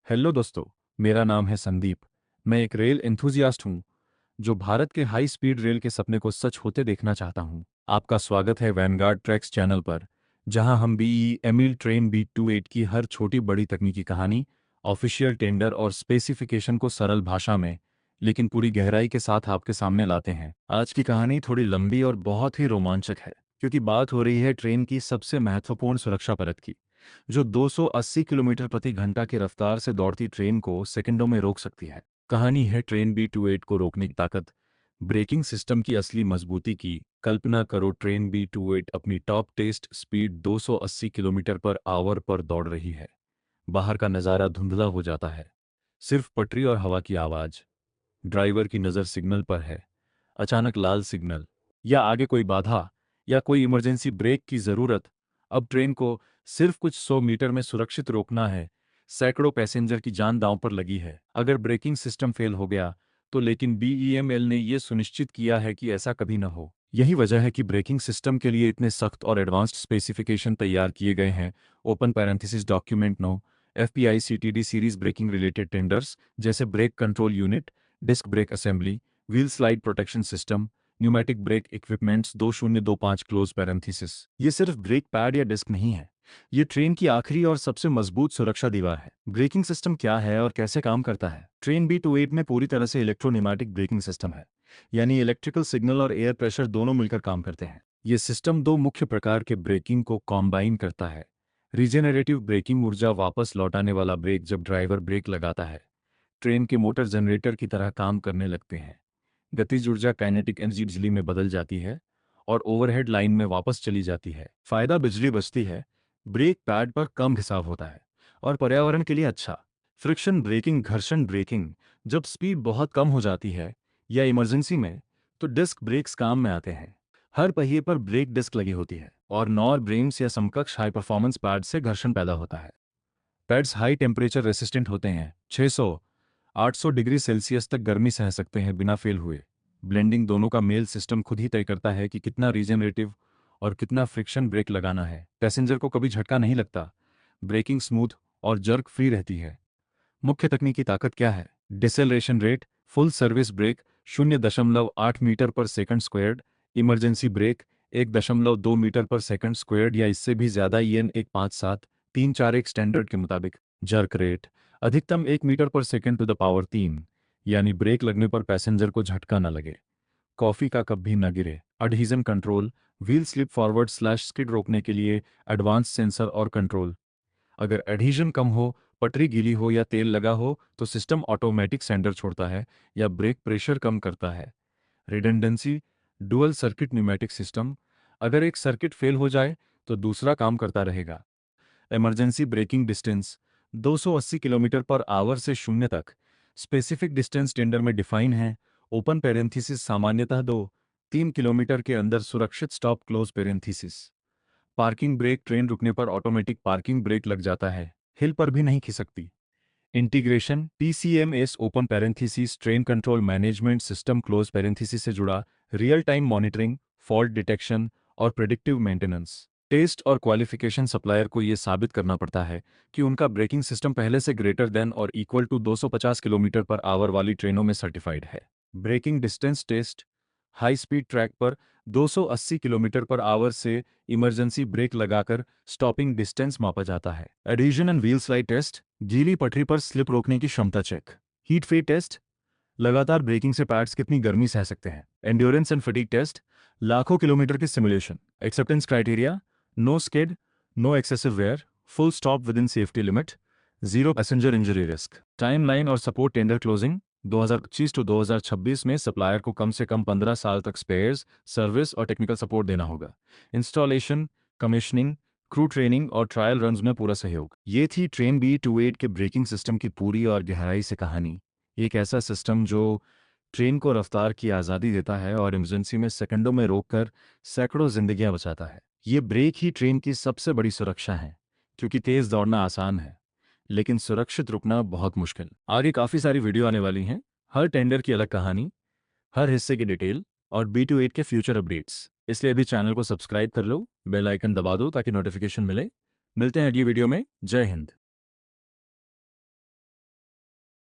Hello दोस्तों। मेरा नाम है संदीप। मैं एक रेल एंथुजियास्ट हूँ जो भारत के हाई स्पीड रेल के सपने को सच होते देखना चाहता हूँ। आपका स्वागत है वैनगार्ड ट्रैक्स चैनल पर, जहां हम बीईएमएल ट्रेन B28 की हर छोटी बड़ी तकनीकी कहानी, ऑफिशियल टेंडर और स्पेसिफिकेशन को सरल भाषा में लेकिन पूरी गहराई के साथ आपके सामने लाते हैं। आज की कहानी थोड़ी लंबी और बहुत ही रोमांचक है, क्योंकि बात हो रही है ट्रेन की सबसे महत्वपूर्ण सुरक्षा परत की, जो 280 किलोमीटर प्रति घंटा की रफ्तार से दौड़ती ट्रेन को सेकंडों में रोक सकती है। कहानी है ट्रेन B28 को रोकने की ताकत, ब्रेकिंग सिस्टम की असली मजबूती की। कल्पना करो, ट्रेन B28 अपनी top test speed 280 kilometre per hour पर दौड़ रही है। बाहर का नज़ारा धुंधला हो जाता है, सिर्फ पटरी और हवा की आवाज़। ड्राइवर की नज़र सिग्नल पर है। अचानक लाल सिग्नल, या आगे कोई बाधा, या कोई इमरजेंसी ब्रेक की ज़रूरत। अब ट्रेन को सिर्फ कुछ 100 मीटर में सुरक्षित रोकना है। सैकड़ों पैसेंजर की जान दांव पर लगी है। अगर ब्रेकिंग सिस्टम फेल हो गया तो, लेकिन बीईएमएल ने यह सुनिश्चित किया है कि ऐसा कभी न हो। यही वजह है कि ब्रेकिंग सिस्टम के लिए इतने सख्त और एडवांस्ड स्पेसिफिकेशन तैयार किए गए हैं। Open parenthesis document 9, FPICTD series braking related tenders, जैसे brake control unit, disc brake assembly, wheel slide protection system, pneumatic brake equipments 2025 close parenthesis. ये सिर्फ ब्रेक पैड या डिस्क नहीं है, ये ट्रेन की आखिरी और सबसे मजबूत सुरक्षा दीवार है। ब्रेकिंग सिस्टम क्या है और कैसे काम करता है? ट्रेन B28 में पूरी तरह से इलेक्ट्रोन्यूमेटिक ब्रेकिंग सिस्टम है, यानी इलेक्ट्रिकल सिग्नल और एयर प्रेशर दोनों मिलकर काम करते हैं। ये सिस्टम दो मुख्य प्रकार के ब्रेकिंग को कॉम्बाइन करता है। रीजेनरेटिव ब्रेकिंग, ऊर्जा वापस लौटाने वाला ब्रेक। जब ड्राइवर ब्रेक लगाता है, ट्रेन के मोटर जनरेटर की तरह काम करने लगते हैं। गतिज ऊर्जा काइनेटिक एनर्जी बिजली में बदल जाती है और ओवरहेड लाइन में वापस चली जाती है। फायदा, बिजली बचती है, ब्रेक पैड पर कम घिसाव होता है, और पर्यावरण के लिए अच्छा। फ्रिक्शन ब्रेकिंग, घर्षण ब्रेकिंग, जब स्पीड बहुत कम हो जाती है या इमरजेंसी में, तो डिस्क ब्रेक्स काम में आते हैं। हर पहिए पर ब्रेक डिस्क लगी होती है और नॉर ब्रेम्स या समकक्ष हाई परफॉर्मेंस पैड से घर्षण पैदा होता है। पैड्स हाई टेम्परेचर रेसिस्टेंट होते हैं, 600-800 डिग्री सेल्सियस तक गर्मी सह सकते हैं बिना फेल हुए। ब्लेंडिंग दोनों का मेल सिस्टम खुद ही तय करता है कि कितना रीजनरेटिव और कितना फ्रिक्शन ब्रेक लगाना है। पैसेंजर को कभी झटका नहीं लगता, ब्रेकिंग स्मूथ और जर्क फ्री रहती है। मुख्य तकनीकी ताकत क्या है? Deceleration rate, full service brake 0.8 metre पर second squared, emergency brake 1.2 metre पर सेकंड स्क्वायर्ड या इससे भी ज्यादा, EN 157-341 स्टैंडर्ड के मुताबिक। जर्क रेट, अधिकतम 1 मीटर पर सेकंड टू द पावर 3, यानी ब्रेक लगने पर पैसेंजर को झटका न लगे, कॉफी का कप भी न गिरे। Adhesion control, wheel slip forward slash skid रोकने के लिए एडवांस सेंसर और कंट्रोल। अगर एडहीजन कम हो, पटरी गीली हो या तेल लगा हो, तो सिस्टम ऑटोमेटिक सेंडर छोड़ता है या ब्रेक प्रेशर कम करता है। Redundancy, dual circuit pneumatic system, अगर एक सर्किट फेल हो जाए तो दूसरा काम करता रहेगा। Emergency breaking distance, 280 kilometre per hour से 0 तक। स्पेसिफिक डिस्टेंस टेंडर में डिफाइन है। ओपन पैरेंथेसिस सामान्यतः 2-3 किलोमीटर के अंदर सुरक्षित stop, close parenthesis. Parking brake, train रुकने पर ऑटोमेटिक पार्किंग ब्रेक लग जाता है, हिल पर भी नहीं खिसकती। Integration, PCMS open parenthesis, train control management system close parenthesis से जुड़ा, real time monitoring, fault detection और प्रेडिक्टिव मेंटेनेंस। टेस्ट और क्वालिफिकेशन, सप्लायर को यह साबित करना पड़ता है कि उनका ब्रेकिंग सिस्टम पहले से ग्रेटर देन और equal to 250 kilometre per hour वाली ट्रेनों में सर्टिफाइड है। Braking distance test, high speed track पर 280 किलोमीटर पर आवर से इमरजेंसी ब्रेक लगाकर स्टॉपिंग डिस्टेंस मापा जाता है। Adhesion and wheel slide test, गीली पटरी पर स्लिप रोकने की क्षमता चेक। हीट फेड टेस्ट, लगातार ब्रेकिंग से पैड्स कितनी गर्मी सह सकते हैं। एंड्योरेंस एंड फटीग टेस्ट, लाखों किलोमीटर की simulation. Acceptance criteria, no skid, no excessive wear, full stop within safety limit, zero passenger injury risk. Timeline और सपोर्ट, टेंडर क्लोजिंग 2025 टू 2026 में सप्लायर को कम से कम 15 साल तक स्पेयर्स, सर्विस और technical support देना होगा। इंस्टॉलेशन, कमीशनिंग, क्रू ट्रेनिंग और ट्रायल रन्स में पूरा सहयोग। ये थी ट्रेन B28 के ब्रेकिंग सिस्टम की पूरी और गहराई से कहानी। एक ऐसा सिस्टम जो ट्रेन को रफ्तार की आज़ादी देता है और इमरजेंसी में सेकंडों में रोककर सैकड़ों जिंदगियां बचाता है। ये ब्रेक ही ट्रेन की सबसे बड़ी सुरक्षा है, क्योंकि तेज दौड़ना आसान है, लेकिन सुरक्षित रुकना बहुत मुश्किल। आगे काफ़ी सारी वीडियो आने वाली हैं, हर टेंडर की अलग कहानी, हर हिस्से की डिटेल और B28 के फ्यूचर अपडेट्स। इसलिए अभी चैनल को सब्सक्राइब कर लो, बेल आइकन दबा दो ताकि नोटिफिकेशन मिले। मिलते हैं अगली वीडियो में। जय हिंद।